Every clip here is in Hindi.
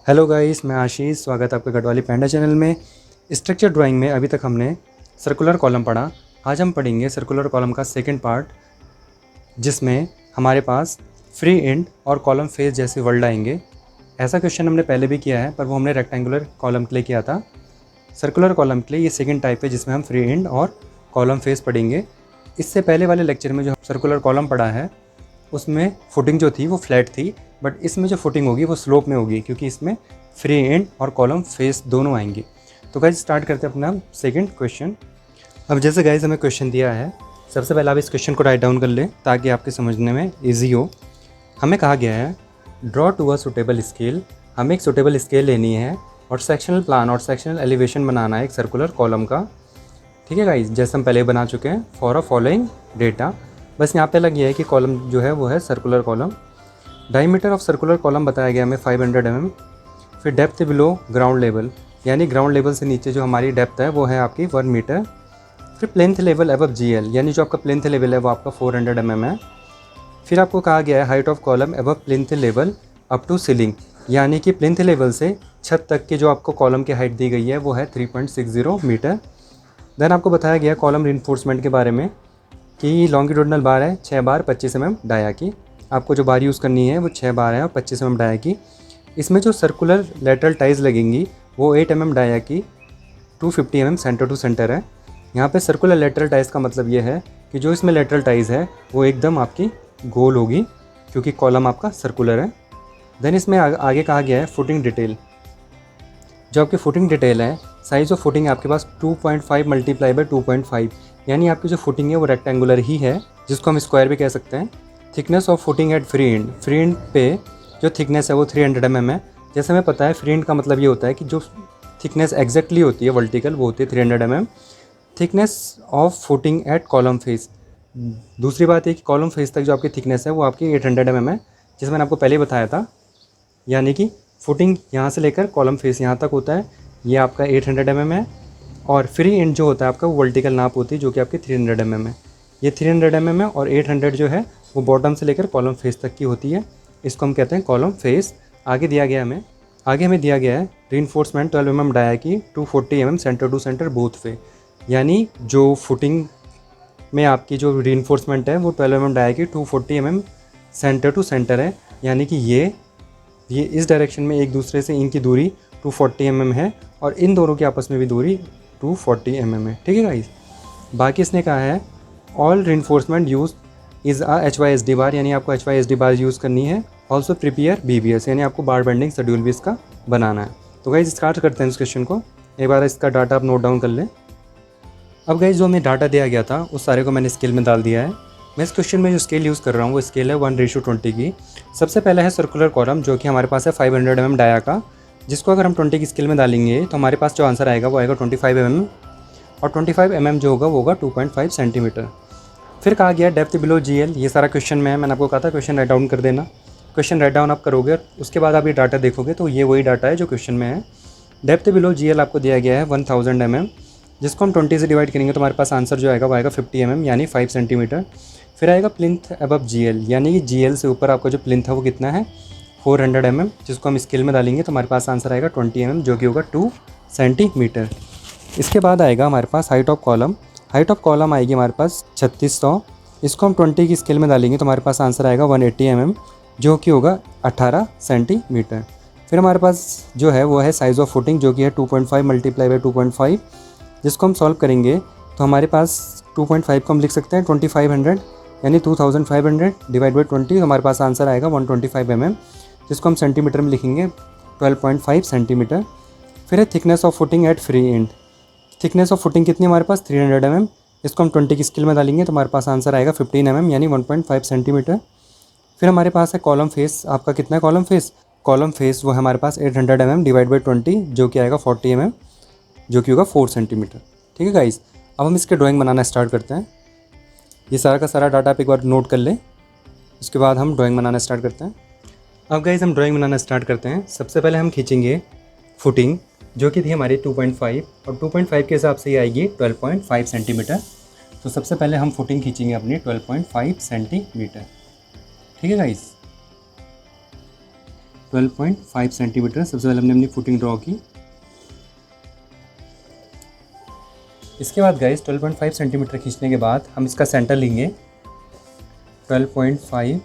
हेलो गाइस, मैं आशीष। स्वागत है आपके गढ़वाली पैंडा चैनल में। स्ट्रक्चर ड्राइंग में अभी तक हमने सर्कुलर कॉलम पढ़ा। आज हम पढ़ेंगे सर्कुलर कॉलम का सेकंड पार्ट, जिसमें हमारे पास फ्री एंड और कॉलम फेस जैसे वर्ड आएंगे। ऐसा क्वेश्चन हमने पहले भी किया है, पर वो हमने रेक्टेंगुलर कॉलम के लिए किया था। सर्कुलर कॉलम के लिए ये सेकेंड टाइप है, जिसमें हम फ्री एंड और कॉलम फेस पढ़ेंगे। इससे पहले वाले लेक्चर में जो सर्कुलर कॉलम पढ़ा है, उसमें फुटिंग जो थी वो फ्लैट थी, बट इसमें जो फुटिंग होगी वो स्लोप में होगी, क्योंकि इसमें फ्री एंड और कॉलम फेस दोनों आएंगे। तो गाइज स्टार्ट करते हैं अपना सेकंड क्वेश्चन। अब जैसे गाइज हमें क्वेश्चन दिया है, सबसे पहले आप इस क्वेश्चन को राइट डाउन कर लें ताकि आपके समझने में ईजी हो। हमें कहा गया है draw to a suitable scale. हमें एक सुटेबल स्केल लेनी है और सेक्शनल प्लान और सेक्शनल एलिवेशन बनाना है एक सर्कुलर कॉलम का। ठीक है गाइज, जैसे हम पहले बना चुके हैं फॉर अ फॉलोइंग डेटा। बस यहाँ पे अलग ये है कि कॉलम जो है वो है circular column. Diameter of circular column बताया गया हमें 500 mm। फिर डेप्थ बिलो ग्राउंड लेवल, यानी ग्राउंड लेवल से नीचे जो हमारी डेप्थ है वो है आपकी 1 मीटर। फिर प्लेंथ लेवल अबव GL, यानी जो आपका प्लेंथ लेवल है वो आपका 400 mm है। फिर आपको कहा गया है height of column above plinth level up to ceiling, यानी कि प्लेंथ लेवल से छत तक की जो आपको कॉलम की हाइट दी गई है वो है 3.60 मीटर। देन आपको बताया गया कॉलम रिइंफोर्समेंट के बारे में कि लॉन्गिट्यूडनल बार है 6 बार 25 mm डाया की। आपको जो बार यूज़ करनी है वो 6 बार है और 25 mm डाया की। इसमें जो सर्कुलर लेटरल टाइज लगेंगी वो 8 mm डाया की, 250 mm सेंटर टू सेंटर है। यहाँ पे सर्कुलर लेटरल टाइज का मतलब ये है कि जो इसमें लेटरल टाइज है वो एकदम आपकी गोल होगी, क्योंकि कॉलम आपका सर्कुलर है। देन इसमें आगे कहा गया है फुटिंग डिटेल। जो आपकी फुटिंग डिटेल है, साइज़ ऑफ फुटिंग आपके पास 2.5 मल्टीप्लाई बाई 2.5, यानी आपकी जो फुटिंग है वो रेक्टेंगुलर ही है, जिसको हम स्क्वायर भी कह सकते हैं। Thickness of footing at free end, free end पे जो थिकनेस है वो 300 mm है। जैसे हमें पता है फ्री एंड का मतलब ये होता है कि जो थिकनेस एग्जैक्टली होती है वर्टिकल वो होती है 300 mm। Thickness of footing at column face, दूसरी बात है कि कॉलम फेस तक जो आपकी थिकनेस है वो आपकी 800 mm है, जिसे मैंने आपको पहले ही बताया था। यानी कि फुटिंग यहाँ से लेकर कॉलम फेस यहाँ तक होता है, ये आपका 800 mm है। और फ्री एंड जो होता है आपका वो वर्टिकल नाप होती है, जो कि आपकी 300 mm है। ये 300 mm है और 800 जो है वो बॉटम से लेकर कॉलम फेस तक की होती है। इसको हम कहते हैं कॉलम फेस। आगे दिया गया हमें दिया गया है रीइंफोर्समेंट 12 mm डाया की, 240 mm centre to centre both way, यानी जो फुटिंग में आपकी जो रीइंफोर्समेंट है वो 12 mm डाया की 240 mm सेंटर टू सेंटर है, यानी कि ये इस डायरेक्शन में एक दूसरे से इनकी दूरी 240 mm है और इन दोनों की आपस में भी दूरी 240 mm है। ठीक है गाइस। बाकी इसने कहा है all reinforcement use is a HYSD बार, यानी आपको HYSD बार यूज़ करनी है। ऑल्सो प्रिपेयर BBS, यानी आपको बार बेंडिंग शेड्यूल भी इसका बनाना है। तो गाइस स्टार्ट करते हैं इस क्वेश्चन को। एक बार इसका डाटा आप नोट डाउन कर लें। अब गाइस जो हमें डाटा दिया गया था उस सारे को मैंने स्केल में डाल दिया है। मैं इस क्वेश्चन में जो स्केल यूज़ कर रहा हूँ वो स्केल है 1:20 की। सबसे पहले है सर्कुलर कॉलम, जो कि हमारे पास है 500 mm डाया का, जिसको अगर हम 20 की स्केल में डालेंगे तो हमारे पास जो आंसर आएगा वो आएगा 25 mm, और 25 mm जो होगा वो होगा 2.5 सेंटीमीटर। फिर कहा गया डेप्थ बिलो GL। ये सारा क्वेश्चन में है, मैंने आपको कहा था क्वेश्चन राइट डाउन कर देना। क्वेश्चन राइट डाउन आप करोगे और उसके बाद आप ये डाटा देखोगे तो ये वही डाटा है जो क्वेश्चन में है। डेप्थ बिलो GL आपको दिया गया है 1000 mm, जिसको हम 20 से डिवाइड करेंगे तो हमारे पास आंसर जो आएगा वो आएगा 50 mm, यानी 5 सेंटीमीटर। फिर आएगा प्लिंथ अबव GL, यानी कि GL से ऊपर आपका जो प्लिंथ है वो कितना है 400 mm, जिसको हम स्केल में डालेंगे तो हमारे पास आंसर आएगा 20 mm, जो कि होगा 2 सेंटीमीटर। इसके बाद आएगा हमारे पास height of column. Height of column आएगी हमारे पास 3600, इसको हम 20 की स्केल में डालेंगे तो हमारे पास आंसर आएगा 180 mm, जो कि होगा 18 सेंटीमीटर। फिर हमारे पास जो है वो है साइज़ ऑफ फुटिंग, जो कि है 2.5 मल्टीप्लाई बाई 2.5, जिसको हम सॉल्व करेंगे तो हमारे पास 2.5 को हम लिख सकते हैं 2500, यानी 2500 डिवाइड बाई 20, तो हमारे पास आंसर आएगा 125 mm, जिसको हम सेंटीमीटर में लिखेंगे 12.5 सेंटीमीटर। फिर है thickness of footing at free end. Thickness of footing कितनी हमारे पास 300 mm, इसको हम 20 की स्केल में डालेंगे तो हमारे पास आंसर आएगा 15 mm, यानी 1.5 सेंटीमीटर। फिर हमारे पास है कॉलम फेस। आपका कितना है कॉलम फेस वो है हमारे पास 800 mm डिवाइड बाई 20, जो कि आएगा 40 mm, जो कि होगा 4 सेंटीमीटर। ठीक है गाइस, अब हम इसके ड्राइंग बनाना स्टार्ट करते हैं। ये सारा का सारा डाटा आप एक बार नोट कर लें, उसके बाद हम ड्राइंग बनाना स्टार्ट करते हैं। अब गाइस हम ड्राइंग बनाना स्टार्ट करते हैं। सबसे पहले हम खींचेंगे फुटिंग, जो कि थी हमारी 2.5, और 2.5 के हिसाब से ये आएगी 12.5 सेंटीमीटर। तो सबसे पहले हम फुटिंग खींचेंगे अपनी 12.5 सेंटीमीटर। ठीक है गाइस। 12.5 सेंटीमीटर सबसे पहले हमने अपनी फुटिंग ड्रॉ की। इसके बाद गाइस 12.5 सेंटीमीटर खींचने के बाद हम इसका सेंटर लेंगे 12.5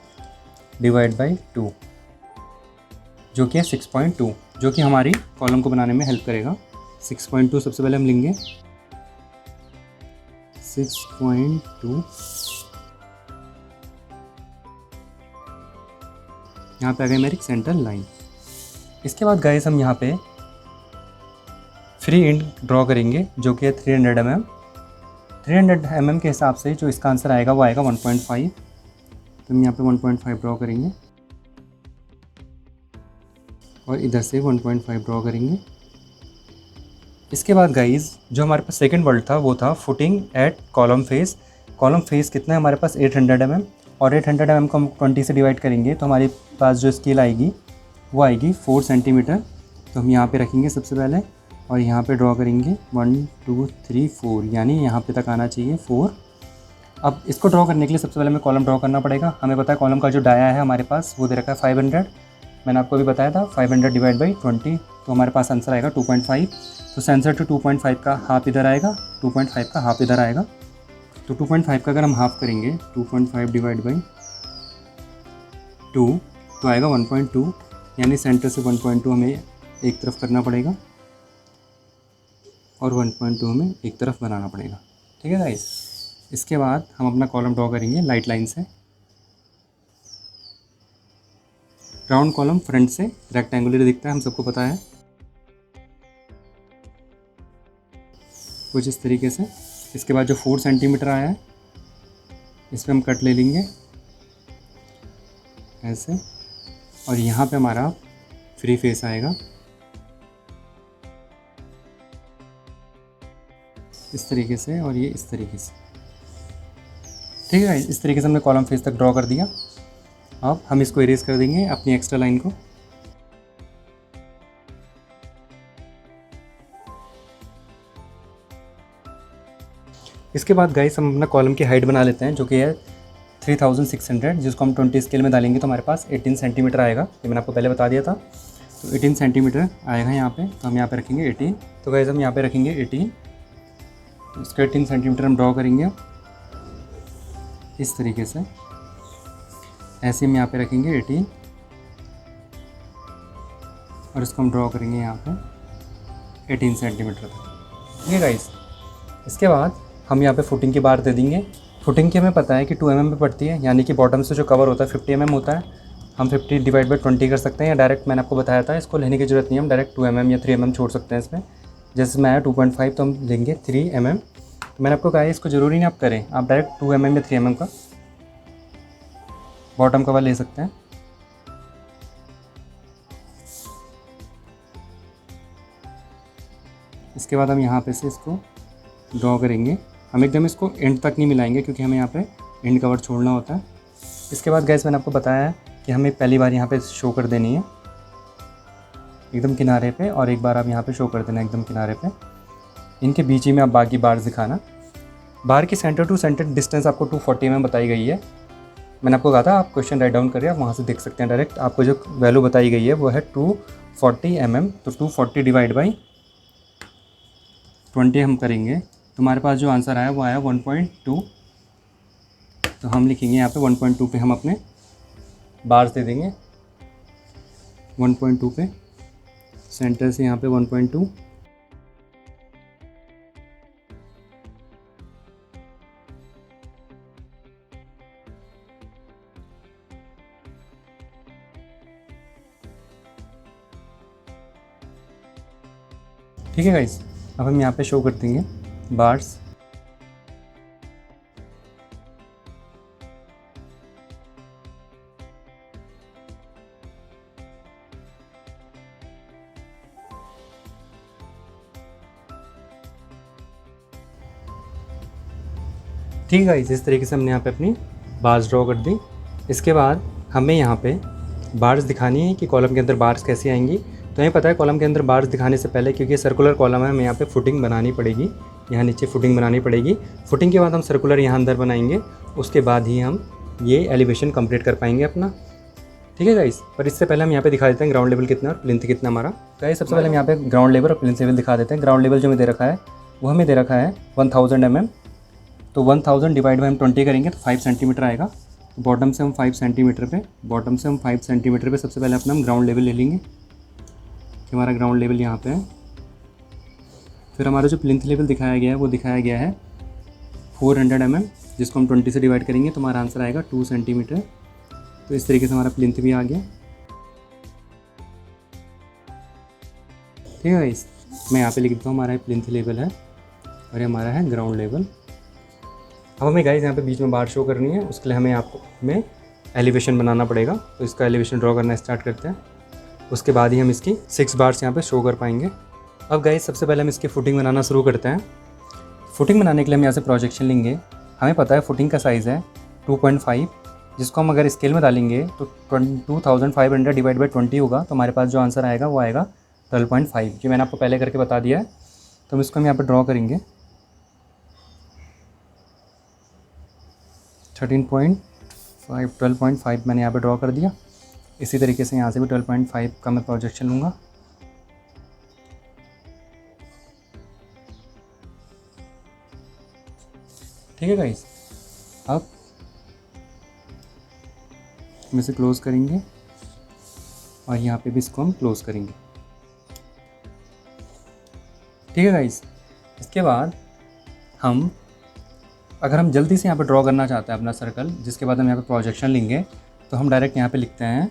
डिवाइड बाई 2 जो कि है 6.2, जो कि हमारी कॉलम को बनाने में हेल्प करेगा। 6.2 सबसे पहले हम लेंगे 6.2। यहाँ पे आ गई मेरी सेंटर लाइन। इसके बाद गाइस हम यहाँ पे फ्री एंड ड्रॉ करेंगे जो कि है 300 mm। 300 mm के हिसाब से जो इसका आंसर आएगा वो आएगा 1.5। तो हम यहाँ पे 1.5 ड्रॉ करेंगे और इधर से 1.5 ड्रॉ करेंगे। इसके बाद गाइस जो हमारे पास सेकंड वर्ड था वो था footing at column face. Column face कितना है हमारे पास 800 mm, और 800 mm को हम 20 से डिवाइड करेंगे तो हमारे पास जो स्केल आएगी वो आएगी 4 सेंटीमीटर। तो हम यहाँ पे रखेंगे सबसे पहले और यहाँ पे ड्रॉ करेंगे 1 2 3 4, यानी यहाँ पे तक आना चाहिए 4। अब इसको ड्रॉ करने के लिए सबसे पहले हमें कॉलम ड्रॉ करना पड़ेगा। हमें पता है कॉलम का जो डाया है हमारे पास वो दे रखा है 500। मैंने आपको भी बताया था 500 डिवाइड बाई 20, तो हमारे पास आंसर आएगा 2.5। तो सेंसर टू 2.5 का हाफ इधर आएगा, 2.5 का हाफ इधर आएगा। तो 2.5 का अगर हम हाफ करेंगे 2.5 डिवाइड बाई 2 तो आएगा 1.2, यानी सेंटर से 1.2 हमें एक तरफ करना पड़ेगा और 1.2 हमें एक तरफ बनाना पड़ेगा। ठीक है गाइस। इसके बाद हम अपना कॉलम ड्रॉ करेंगे लाइट लाइन से। राउंड कॉलम फ्रंट से रेक्टेंगुलर दिखता है, हम सबको पता है, कुछ इस तरीके से। इसके बाद जो 4 सेंटीमीटर आया है इस पर हम कट ले लेंगे ऐसे, और यहाँ पे हमारा फ्री फेस आएगा इस तरीके से और ये इस तरीके से। ठीक है, इस तरीके से हमने कॉलम फेस तक ड्रॉ कर दिया। अब हम इसको इरेज कर देंगे अपनी एक्स्ट्रा लाइन को। इसके बाद गाइस हम अपना कॉलम की हाइट बना लेते हैं जो कि है 3600, जिसको हम 20 स्केल में डालेंगे तो हमारे पास 18 सेंटीमीटर आएगा। ये मैंने आपको पहले बता दिया था। तो 18 सेंटीमीटर आएगा यहाँ पे, तो हम यहाँ पे रखेंगे 18। तो गाइस हम यहाँ पे रखेंगे 18। इसको 18 सेंटीमीटर हम ड्रॉ करेंगे इस तरीके से। ऐसे हम यहाँ पे रखेंगे 18 और इसको हम ड्रॉ करेंगे यहाँ पे 18 सेंटीमीटर तक। ठीक है गाइस। इसके बाद हम यहाँ पे फुटिंग की बार दे देंगे। फुटिंग की हमें पता है कि 2 mm पे पड़ती है, यानी कि बॉटम से जो कवर होता है 50 mm होता है। हम 50 डिवाइड बाई 20 कर सकते हैं या डायरेक्ट, मैंने आपको बताया था इसको लेने की ज़रूरत नहीं है, हम डायरेक्ट 2 mm या 3 mm छोड़ सकते हैं इसमें। जैसे मैं आया 2.5 तो हम लेंगे 3 mm। तो मैंने आपको कहा है इसको ज़रूरी नहीं आप करें, आप डायरेक्ट 2 mm या 3 mm का बॉटम कवर ले सकते हैं। इसके बाद हम यहाँ पे से इसको ड्रॉ करेंगे। हम एकदम इसको एंड तक नहीं मिलाएंगे क्योंकि हमें यहाँ पे एंड कवर छोड़ना होता है। इसके बाद गैस मैंने आपको बताया है कि हमें पहली बार यहाँ पे शो कर देनी है एकदम किनारे पे, और एक बार आप यहाँ पे शो कर देना एकदम किनारे पे। इनके बीच ही में आप बाकी बार दिखाना। बार की सेंटर टू सेंटर डिस्टेंस आपको 240 mm बताई गई है। मैंने आपको कहा था आप क्वेश्चन राइट डाउन करिए, आप वहाँ से देख सकते हैं डायरेक्ट। आपको जो वैल्यू बताई गई है वो है 240 mm। तो 240 डिवाइड बाई 20 हम करेंगे तो हमारे पास जो आंसर आया वो आया 1.2। तो हम लिखेंगे यहाँ पे 1.2 पे हम अपने बार्स दे देंगे। 1.2 पे सेंटर से यहाँ पे 1.2। ठीक है गाइस। अब हम यहाँ पे शो कर देंगे बार्स। ठीक है गाइस, इस तरीके से हमने यहाँ पे अपनी बार्स ड्रॉ कर दी। इसके बाद हमें यहाँ पे बार्स दिखानी है कि कॉलम के अंदर बार्स कैसे आएंगी। तो हमें पता है कॉलम के अंदर बार्स दिखाने से पहले, क्योंकि सर्कुलर कॉलम है, हमें यहाँ पे फुटिंग बनानी पड़ेगी। यहाँ नीचे फुटिंग बनानी पड़ेगी। फुटिंग के बाद हम सर्कुलर यहाँ अंदर बनाएंगे, उसके बाद ही हम ये एलिवेशन कंप्लीट कर पाएंगे अपना। ठीक है गाइस, पर इससे पहले हम यहाँ पे दिखा देते हैं ग्राउंड लेवल कितना और प्लिंथ कितना हमारा। गाइस सबसे पहले हम यहाँ पे ग्राउंड लेवल और प्लिंथ लेवल दिखा देते हैं। ग्राउंड लेवल जो हमें दे रखा है वो हमें दे रखा है 1000 mm, तो 1000 डिवाइड बाई हम 20 करेंगे तो 5 सेंटीमीटर आएगा। बॉटम से हम 5 सेंटीमीटर पे सबसे पहले अपना हम ग्राउंड लेवल ले लेंगे कि हमारा ग्राउंड लेवल यहाँ पे है। फिर हमारा जो प्लिंथ लेवल दिखाया गया है वो दिखाया गया है 400 mm, जिसको हम 20 से डिवाइड करेंगे तो हमारा आंसर आएगा 2 सेंटीमीटर। तो इस तरीके से हमारा प्लिंथ भी आ गया। ठीक है गाइस, मैं यहाँ पे लिख देता हूँ हमारा प्लिंथ लेवल है और ये हमारा है ग्राउंड लेवल। अब हमें गाइस यहाँ पे बीच में बार शो करनी है, उसके लिए हमें एलिवेशन बनाना पड़ेगा। तो इसका एलिवेशन ड्रॉ करना स्टार्ट करते हैं, उसके बाद ही हम इसकी 6 बार्स यहाँ पे शो कर पाएंगे। अब गाइस सबसे पहले हम इसकी फुटिंग बनाना शुरू करते हैं। फुटिंग बनाने के लिए हम यहाँ से प्रोजेक्शन लेंगे। हमें पता है फुटिंग का साइज़ है 2.5, जिसको हम अगर स्केल में डालेंगे तो 2500 डिवाइड बाई 20 होगा, तो हमारे पास जो आंसर आएगा वो आएगा 12.5, जो मैंने आपको पहले करके बता दिया है। तो हम इसको हम यहाँ पर ड्रॉ करेंगे 12.5 मैंने यहाँ पे ड्रॉ कर दिया। इसी तरीके से यहाँ से भी 12.5 का मैं प्रोजेक्शन लूँगा। ठीक है गाइस, अब हम इसे क्लोज़ करेंगे और यहाँ पे भी इसको हम क्लोज़ करेंगे। ठीक है गाइस, इसके बाद अगर हम जल्दी से यहाँ पे ड्रॉ करना चाहते हैं अपना सर्कल, जिसके बाद हम यहाँ पे प्रोजेक्शन लेंगे, तो हम डायरेक्ट यहाँ पे लिखते हैं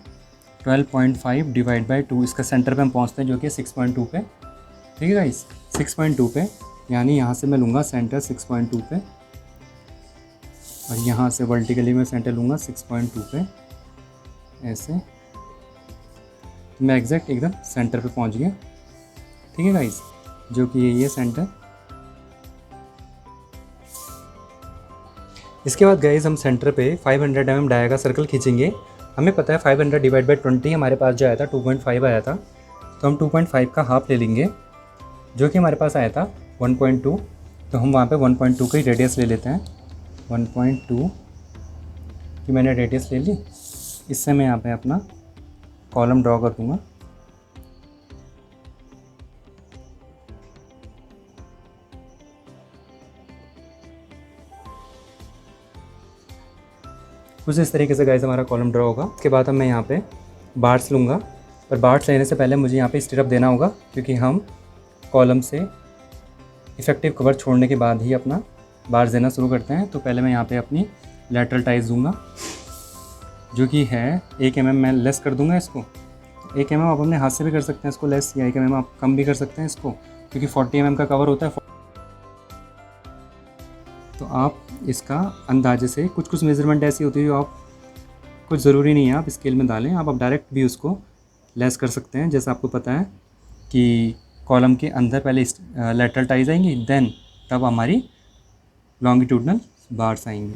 12.5 डिवाइड बाई 2। इसका सेंटर पे हम पहुँचते हैं जो कि 6.2 पे। ठीक है गाइस, 6.2 पे, यानी यहाँ से मैं लूँगा सेंटर 6.2 पे और यहाँ से वर्टिकली मैं सेंटर लूँगा 6.2 पे, ऐसे मैं एग्जैक्ट एकदम सेंटर पे पहुँच गया। ठीक है गाइस, जो कि यही है सेंटर। इसके बाद गाइस हम सेंटर पे 500 mm डाया का सर्कल खींचेंगे। हमें पता है 500 डिवाइड बाई 20 हमारे पास जो आया था 2.5 आया था, तो हम 2.5 का हाफ ले लेंगे, जो कि हमारे पास आया था 1.2। तो हम वहाँ पे 1.2 का ही रेडियस ले लेते हैं। 1.2 की मैंने रेडियस ले ली। इससे मैं यहाँ पे अपना कॉलम ड्रॉ कर दूँगा। कुछ इस तरीके से गाइस हमारा कॉलम ड्रॉ होगा। उसके बाद मैं यहाँ पे बार्स लूँगा, पर बार्स लेने से पहले मुझे यहाँ पे स्टिरअप देना होगा, क्योंकि हम कॉलम से इफेक्टिव कवर छोड़ने के बाद ही अपना बार्स देना शुरू करते हैं। तो पहले मैं यहाँ पे अपनी लैटरल टाइज दूँगा, जो कि है 1 mm। मैं लेस कर दूँगा इसको। 1 mm आप अपने हाथ से भी कर सकते हैं इसको लेस, या 1 mm आप कम भी कर सकते हैं इसको, क्योंकि 40 mm का कवर होता है। तो आप इसका अंदाजे से कुछ मेज़रमेंट ऐसी होती है जो आप कुछ ज़रूरी नहीं है आप स्केल में डालें, आप डायरेक्ट भी उसको लेस कर सकते हैं। जैसा आपको पता है कि कॉलम के अंदर पहले लैटरल टाइज आएंगी, देन तब हमारी लॉन्गिट्यूडनल बार्स आएंगी।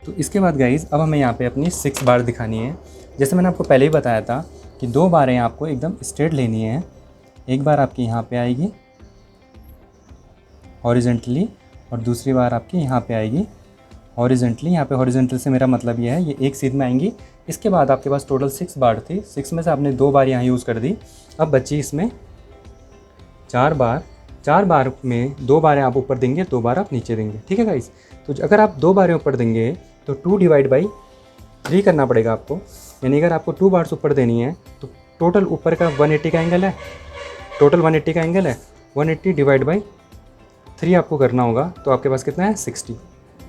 तो इसके बाद गाइज अब हमें यहाँ पे अपनी 6 बार दिखानी है। जैसे मैंने आपको पहले ही बताया था कि 2 बारें आपको एकदम स्ट्रेट लेनी है। एक बार आपकी यहाँ पे आएगी हॉरिजेंटली और दूसरी बार आपकी यहाँ पे आएगी हॉरिजेंटली। यहाँ पे हॉरिजेंटल से मेरा मतलब ये है ये एक सीध में आएंगी। इसके बाद आपके पास टोटल 6 बार थी, 6 में से आपने 2 बार यहाँ यूज़ कर दी। अब बची इसमें 4 बार। 4 बार में 2 बारें आप ऊपर देंगे, 2 बार आप नीचे देंगे। ठीक है गाइस, तो अगर आप 2 बारें ऊपर देंगे तो 2 डिवाइड बाई 3 करना पड़ेगा आपको। यानी अगर आपको 2 बार्स ऊपर देनी है तो टोटल ऊपर का 180 का एंगल है, टोटल 180 का एंगल है। 180 डिवाइड बाई 3 आपको करना होगा, तो आपके पास कितना है 60।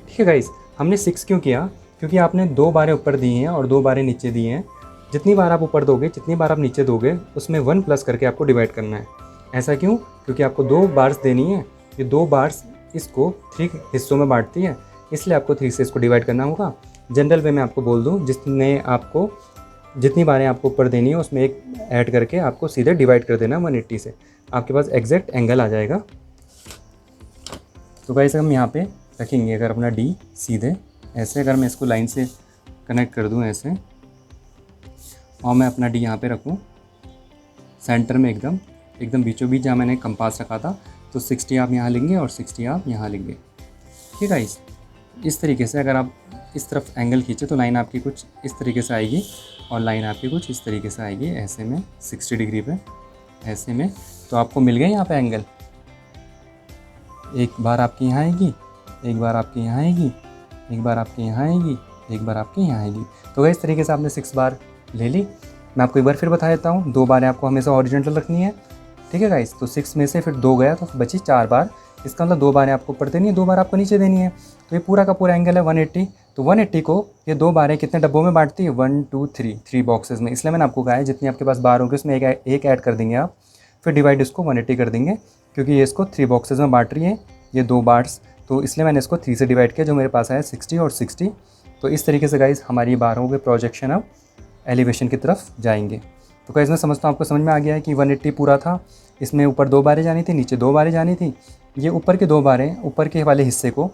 ठीक है गाइस, हमने 6 क्यों किया? क्योंकि आपने 2 बारें ऊपर दी हैं और 2 बारें नीचे दी हैं। जितनी बार आप ऊपर दोगे, जितनी बार आप नीचे दोगे, उसमें 1 प्लस करके आपको डिवाइड करना है। ऐसा क्यों? क्योंकि आपको 2 बार्स देनी है। ये 2 बार्स इसको 3 हिस्सों में बांटती है, इसलिए आपको 3 से इसको डिवाइड करना होगा। जनरल वे में आपको बोल दूँ, जितनी बारें आपको ऊपर देनी है उसमें एक ऐड करके आपको सीधे डिवाइड कर देना 180 से, आपके पास एग्जैक्ट एंगल आ जाएगा। तो गाइस हम यहाँ पे रखेंगे अगर अपना डी सीधे ऐसे, अगर मैं इसको लाइन से कनेक्ट कर दूँ ऐसे, और मैं अपना डी यहाँ पे रखूँ सेंटर में एकदम बीचों बीच, जहाँ मैंने कंपास रखा था। तो 60 आप यहाँ लेंगे और 60 आप यहाँ लेंगे। ठीक है गाइस। इस तरीके से अगर आप इस तरफ एंगल खींचे तो लाइन आपकी कुछ इस तरीके से आएगी और लाइन आपकी कुछ इस तरीके से आएगी, ऐसे में 60 डिग्री पे, ऐसे में। तो आपको मिल गए यहाँ पे एंगल। एक बार आपकी यहाँ आएगी, एक बार आपके यहाँ आएगी, एक बार आपके यहाँ आएगी, एक बार आपके यहाँ आएगी। तो गाइस इस तरीके से आपने 6 बार ले ली। मैं आपको एक बार फिर बता देता हूँ, 2 बारें आपको हमेशा हॉरिजॉन्टल रखनी है, ठीक है गाइस। तो 6 में से फिर 2 गया तो बची 4 बार। इसका मतलब 2 बारें आपको ऊपर देनी है, 2 बार आपको नीचे देनी है। तो ये पूरा का पूरा एंगल है 180। तो 180 को ये 2 बारें कितने डब्बों में बांटती है, 1 2 3 बॉक्सेस में। इसलिए मैंने आपको कहा है जितनी आपके पास बार होगी उसमें एक ऐड कर देंगे आप, फिर डिवाइड इसको 180 कर देंगे, क्योंकि ये इसको 3 बॉक्सेस में बांट रही है, ये 2 बार्स। तो इसलिए मैंने इसको 3 से डिवाइड किया, जो मेरे पास आया 60 और 60। तो इस तरीके से गाइस हमारी बारों के प्रोजेक्शन अब एलिवेशन की तरफ जाएंगे। तो गाइस मैं समझता हूँ आपको समझ में आ गया है कि 180 पूरा था, इसमें ऊपर 2 बारें जानी थी, नीचे 2 बारें जानी थी। ये ऊपर के 2 बारें ऊपर के वाले हिस्से को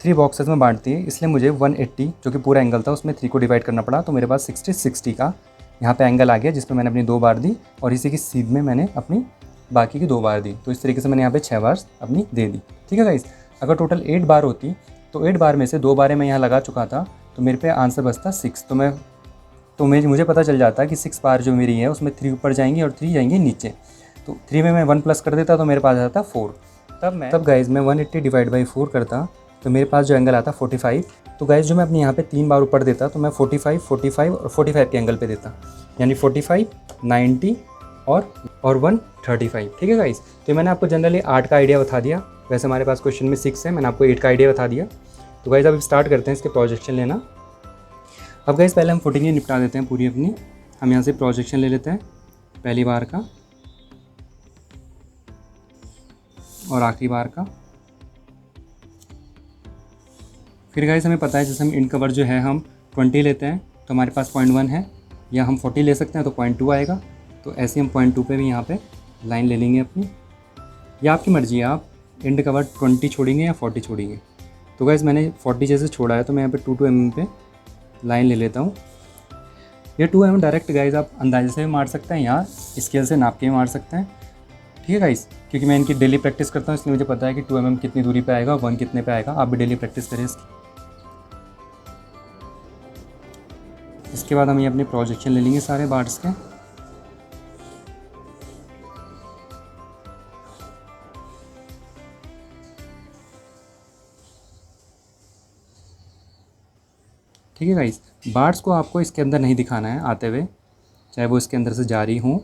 3 बॉक्सेस में बांटती है, इसलिए मुझे 180 जो कि पूरा एंगल था उसमें 3 को डिवाइड करना पड़ा। तो मेरे पास 60 का यहाँ पे एंगल आ गया, जिसमें मैंने अपनी 2 बार दी और इसी की सीध में मैंने अपनी बाकी की 2 बार दी। तो इस तरीके से मैंने यहाँ पे 6 बार अपनी दे दी, ठीक है गाइस। अगर टोटल 8 बार होती तो 8 बार में से 2 बारें मैं यहाँ लगा चुका था, तो मेरे पे आंसर बचता 6। तो मुझे पता चल जाता कि 6 बार जो मेरी है उसमें 3 ऊपर जाएंगी और 3 जाएंगी नीचे। तो 3 में मैं 1 प्लस कर देता तो मेरे पास आता 4। तब गाइज मैं 180 डिवाइड बाई 4 करता तो मेरे पास जो एंगल आता 45। तो गाइज जो मैं अपने यहाँ पे 3 बार ऊपर देता तो मैं 45, 45 और 45 के एंगल पे देता, यानी 45, 90 और 135, ठीक है गाइज। तो मैंने आपको जनरली 8 का आइडिया बता दिया, वैसे हमारे पास क्वेश्चन में 6 है, मैंने आपको 8 का आइडिया बता दिया। तो गाइज अब स्टार्ट करते हैं इसके प्रोजेक्शन लेना। अब गाइज पहले हम फुटिंग ही निपटा देते हैं पूरी अपनी। हम यहाँ से प्रोजेक्शन ले लेते हैं पहली बार का और आखिरी बार का। फिर गाइस हमें पता है जैसे हम इंड कवर जो है हम 20 लेते हैं तो हमारे पास 0.1 है, या हम 40 ले सकते हैं तो 0.2 आएगा। तो ऐसे हम 0.2 पे भी यहाँ पे लाइन ले लेंगे अपनी, या आपकी मर्जी है, आप इंड कवर 20 छोड़ेंगे या 40 छोड़ेंगे। तो गाइस मैंने 40 जैसे छोड़ा है तो मैं यहाँ पे 2 mm पे लाइन ले लेता हूँ। ये 2 mm डायरेक्ट गाइस आप अंदाजे से भी मार सकते हैं या स्केल से नाप के भी मार सकते हैं, ठीक है गाइस। क्योंकि मैं इनकी डेली प्रैक्टिस करता हूँ इसलिए मुझे पता है कि 2 mm कितनी दूरी पे आएगा, 1 कितने पे आएगा। आप भी डेली प्रैक्टिस करें इसकी। इसके बाद हम ये अपने प्रोजेक्शन ले लेंगे सारे बार्स के। ठीक है गाइस, बार्स को आपको इसके अंदर नहीं दिखाना है आते हुए, चाहे वो इसके अंदर से जा रही हों,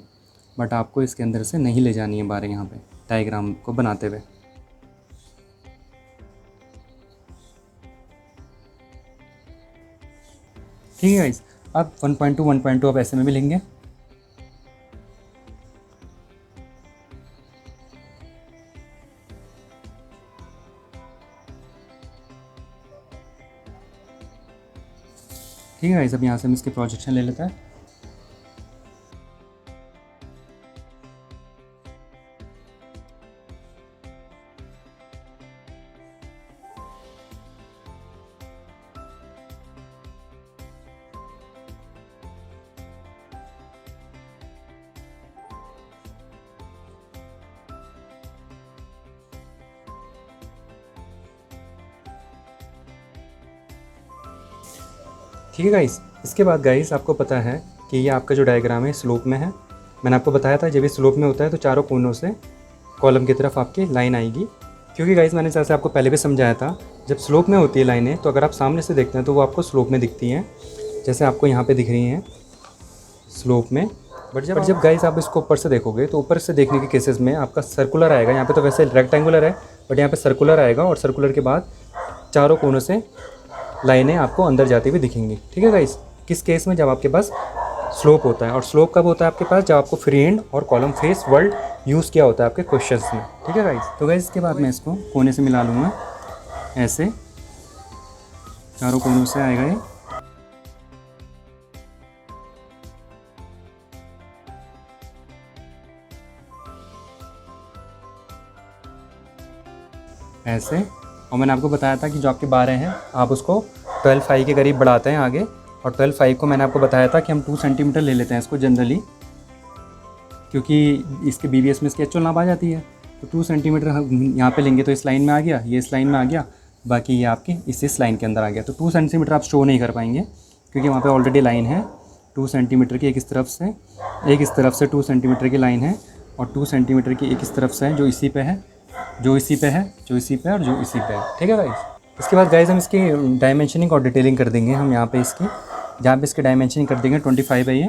बट आपको इसके अंदर से नहीं ले जानी है बारें यहाँ पे डायग्राम को बनाते हुए। ठीक है गाइस, अब 1.2 अब ऐसे में भी लेंगे। ठीक है गाइस, अब यहाँ से हम इसकी प्रोजेक्शन ले लेते हैं। ठीक है गाइस, इसके बाद गाइस आपको पता है कि ये आपका जो डायग्राम है स्लोप में है। मैंने आपको बताया था जब ये स्लोप में होता है तो चारों कोनों से कॉलम की तरफ आपकी लाइन आएगी। क्योंकि गाइस मैंने जैसे आपको पहले भी समझाया था, जब स्लोप में होती है लाइनें तो अगर आप सामने से देखते हैं तो वो आपको स्लोप में दिखती हैं, जैसे आपको यहाँ पे दिख रही हैं स्लोप में। बट जब गाइस आप इसको ऊपर से देखोगे तो ऊपर से देखने के केसेस में आपका सर्कुलर आएगा। यहाँ पे तो वैसे रेक्टेंगुलर है बट यहाँ पे सर्कुलर आएगा, और सर्कुलर के बाद चारों कोनों से लाइनें आपको अंदर जाती हुई दिखेंगी। ठीक है गाइस, किस केस में, जब आपके पास स्लोप होता है। और स्लोप कब होता है आपके पास, जब आपको फ्री हैंड और कॉलम फेस वर्ड यूज़ किया होता है आपके क्वेश्चंस में। ठीक है गाइस, तो गाइस इसके बाद मैं इसको कोने से मिला लूँगा, ऐसे चारों कोनों से आएगा ये। ऐसे, और मैंने आपको बताया था कि जो आपके 12 हैं आप उसको 12.5 के करीब बढ़ाते हैं आगे, और 12.5 को मैंने आपको बताया था कि हम 2 सेंटीमीटर ले लेते हैं इसको जनरली, क्योंकि इसके BBS में इसकी एक्चुअल नाप आ जाती है। तो 2 सेंटीमीटर हम यहाँ पे लेंगे तो इस लाइन में आ गया, ये इस लाइन में आ गया, बाकी ये आपकी इस लाइन के अंदर आ गया। तो 2 सेंटीमीटर आप शो नहीं कर पाएंगे क्योंकि वहाँ पे ऑलरेडी लाइन है 2 सेंटीमीटर की, एक इस तरफ से 2 सेंटीमीटर की लाइन है और 2 सेंटीमीटर की एक इस तरफ से है जो इसी पे है, जो इसी पे है, जो इसी पे है और जो इसी पे है। ठीक है गाइस। इसके बाद गाइस हम इसकी डायमेंशनिंग और डिटेलिंग कर देंगे। हम यहाँ पे इसकी जहाँ पे इसकी डायमेंशनिंग कर देंगे 25 है ये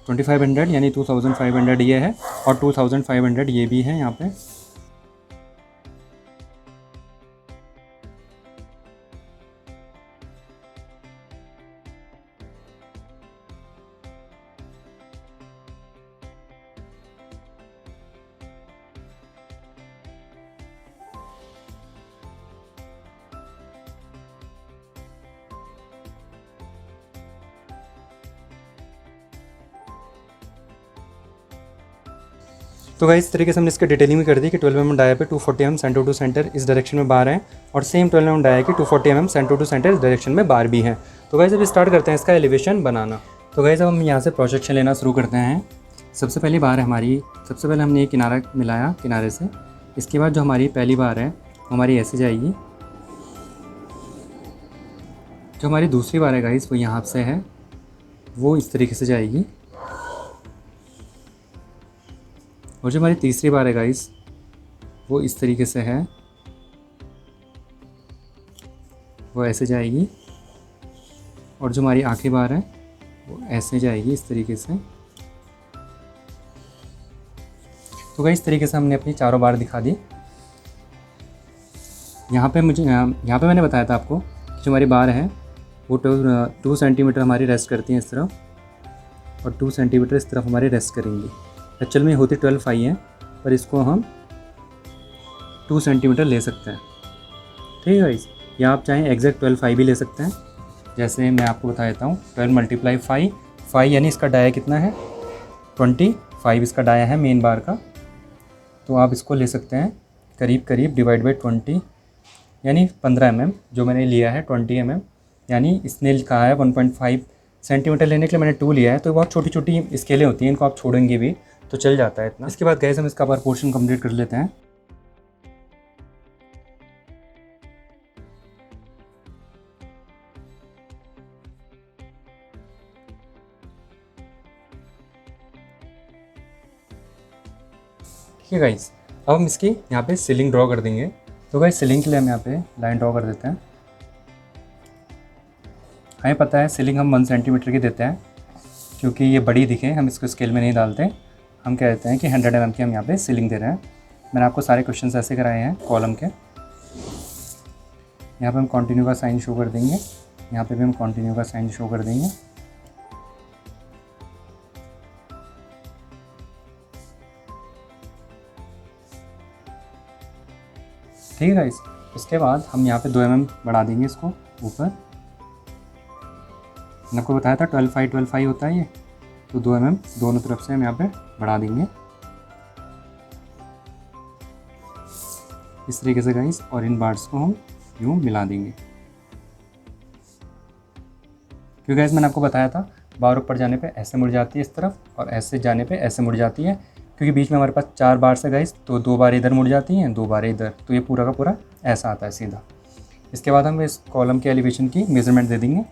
2500 यानी 2500 ये है और 2500 ये भी है यहाँ पे। तो गाइस इस तरीके से हमने इसकी डिटेलिंग भी कर दी कि 12 mm डाया पे 240 mm सेंटर टू सेंटर इस डायरेक्शन में बार हैं और सेम 12 mm डाया की 240 mm सेंटर टू सेंटर इस डायरेक्शन में बार भी हैं। तो गाइस अब स्टार्ट करते हैं इसका एलिवेशन बनाना। तो गाइस अब हम यहाँ से प्रोजेक्शन लेना शुरू करते हैं। सबसे पहली बार है हमारी, सबसे पहले हमने ये किनारा मिलाया किनारे से। इसके बाद जो हमारी पहली बार है वो हमारी ऐसे जाएगी। जो हमारी दूसरी बार है गाइस वो यहाँ से है, वो इस तरीके से जाएगी। और जो हमारी तीसरी बार है गाइस वो इस तरीके से है, वो ऐसे जाएगी। और जो हमारी आखिरी बार है वो ऐसे जाएगी इस तरीके से। तो गाइस इस तरीके से हमने अपनी चारों बार दिखा दी। यहाँ पे मैंने बताया था आपको कि जो हमारी बार है वो 2 सेंटीमीटर हमारी रेस्ट करती हैं इस तरफ और 2 सेंटीमीटर इस तरफ हमारी रेस्ट करेंगी। एक्चुअल में होती 12 फाई है पर इसको हम 2 सेंटीमीटर ले सकते हैं। ठीक है गाइस, या आप चाहें एग्जैक्ट 12 फाई भी ले सकते हैं। जैसे मैं आपको बता देता हूँ 12 × 5 यानी इसका डाया कितना है 25 इसका डाया है मेन बार का। तो आप इसको ले सकते हैं करीब करीब डिवाइड बाई 20 यानी 15 mm जो मैंने लिया है 20 mm, यानी इसने कहा है 1.5 सेंटीमीटर लेने के लिए मैंने 2 लिया है। तो बहुत छोटी छोटी स्केलें होती हैं, इनको आप छोड़ेंगे भी तो चल जाता है इतना। इसके बाद गैस हम इसका बार पोर्शन कंप्लीट कर लेते हैं। ठीक है गाइस, अब हम इसकी यहाँ पे सीलिंग ड्रॉ कर देंगे। तो गाइस सीलिंग के लिए हम यहाँ पे लाइन ड्रॉ कर देते हैं। हमें पता है सीलिंग हम 1 सेंटीमीटर की देते हैं क्योंकि ये बड़ी दिखे, हम इसको स्केल में नहीं डालते। हम कह देते हैं कि 100 mm की हम यहाँ पे सीलिंग दे रहे हैं। मैंने आपको सारे क्वेश्चंस ऐसे कराए हैं कॉलम के। यहाँ पे हम कंटिन्यू का साइन शो कर देंगे, यहाँ पे भी हम कंटिन्यू का साइन शो कर देंगे। ठीक है गाइस, इसके बाद हम यहाँ पे 2 mm बढ़ा देंगे इसको ऊपर। मैंने आपको बताया था 12 फाई होता है ये, तो 2 mm दोनों तरफ से हम यहाँ पे बढ़ा देंगे इस तरीके से गाइस। और इन बार्स को हम यूँ मिला देंगे क्योंकि गाइस मैंने आपको बताया था बार ऊपर जाने पे ऐसे मुड़ जाती है इस तरफ और ऐसे जाने पे ऐसे मुड़ जाती है, क्योंकि बीच में हमारे पास 4 बार है गाइस। तो 2 बार इधर मुड़ जाती हैं, 2 बार इधर, तो ये पूरा का पूरा ऐसा आता है सीधा। इसके बाद हम इस कॉलम के एलिवेशन की मेजरमेंट दे देंगे।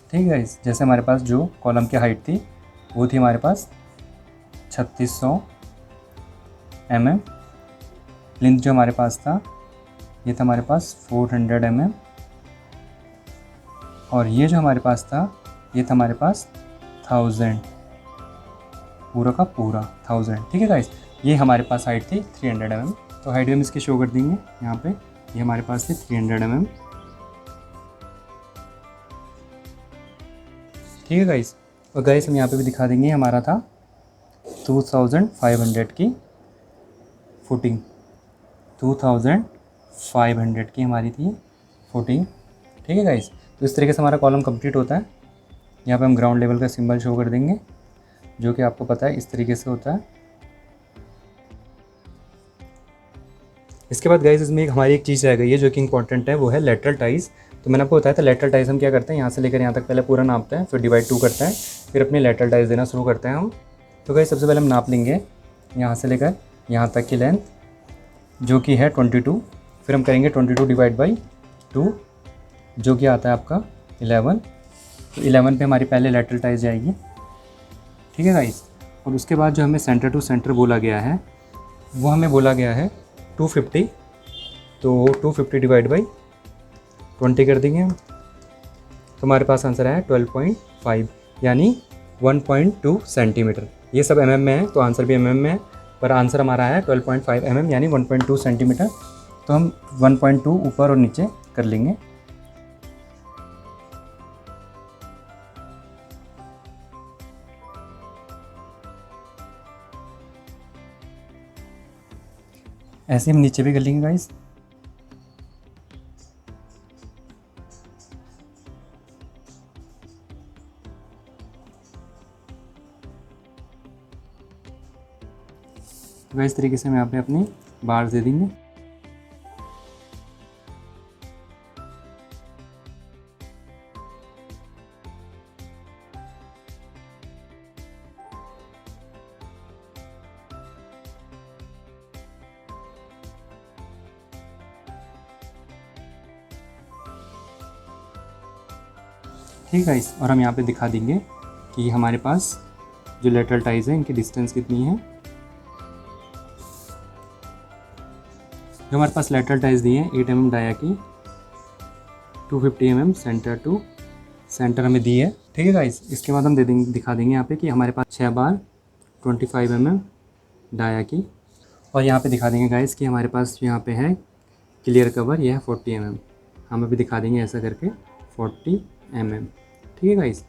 ठीक है गाइस, जैसे हमारे पास जो कॉलम की हाइट थी वो थी हमारे पास 3600 mm। लेंथ जो हमारे पास था ये था हमारे पास 400 mm। और ये जो हमारे पास था ये था हमारे पास 1000, पूरा का पूरा 1000। ठीक है गाइस, ये हमारे पास हाइट थी 300 mm। तो हाइट हम इसकी शो कर देंगे यहाँ पे। ये हमारे पास थी 300 mm। ठीक है गाइस, और गाइस हम यहाँ पे भी दिखा देंगे हमारा था 2500 की फुटिंग, 2500 की हमारी थी फुटिंग। ठीक है गाइस, तो इस तरीके से हमारा कॉलम कंप्लीट होता है। यहाँ पे हम ग्राउंड लेवल का सिंबल शो कर देंगे जो कि आपको पता है इस तरीके से होता है। इसके बाद गाइस इसमें हमारी एक चीज़ रह गई है जो कि इंपॉर्टेंट है, वो है लेटरल टाइज। तो मैंने आपको बताया था लेटरल टाइज हम क्या करते हैं, यहाँ से लेकर यहाँ तक पहले पूरा नापते हैं, फिर डिवाइड 2 करते हैं, फिर अपनी लेटरल टाइज देना शुरू करते हैं हम। तो गाइस सबसे पहले हम नाप लेंगे यहाँ से लेकर यहाँ तक की लेंथ जो कि है 22। फिर हम करेंगे 22 डिवाइड बाई 2 जो कि आता है आपका 11। तो 11 पे हमारी पहले लेटरल टाइज जाएगी, ठीक है गाइस। और उसके बाद जो हमें सेंटर टू सेंटर बोला गया है वो हमें बोला गया है 250। तो 250 डिवाइड बाई 20 कर देंगे हम, तो हमारे पास आंसर आया 12.5 यानी 1.2 सेंटीमीटर। ये सब mm में है तो आंसर भी mm में है, पर आंसर हमारा है 12.5 mm यानी 1.2 सेंटीमीटर। तो हम 1.2 ऊपर और नीचे कर लेंगे। ऐसे हम नीचे भी कर लेंगे गाइस। तो इस तरीके से हम यहाँ पे अपनी बार दे देंगे। ठीक है और हम यहाँ पे दिखा देंगे कि हमारे पास जो लेटरल टाइज है इनकी डिस्टेंस कितनी है। जो हमारे पास लेटरल टाइज दी है 8 mm डाया की, 250 mm सेंटर टू सेंटर हमें दी है, ठीक है गाइस। इसके बाद हम दिखा देंगे यहाँ पे कि हमारे पास 6 बार 25 mm डाया की, और यहाँ पे दिखा देंगे गाइस कि हमारे पास यहाँ पे है क्लियर कवर, यह है 40 mm। हम अभी दिखा देंगे ऐसा करके 40 mm, ठीक है गाइस।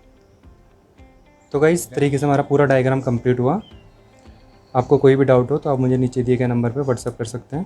तो गाइस तरीके से हमारा पूरा डायग्राम कंप्लीट हुआ। आपको कोई भी डाउट हो तो आप मुझे नीचे दिए गए नंबर पे व्हाट्सअप कर सकते हैं।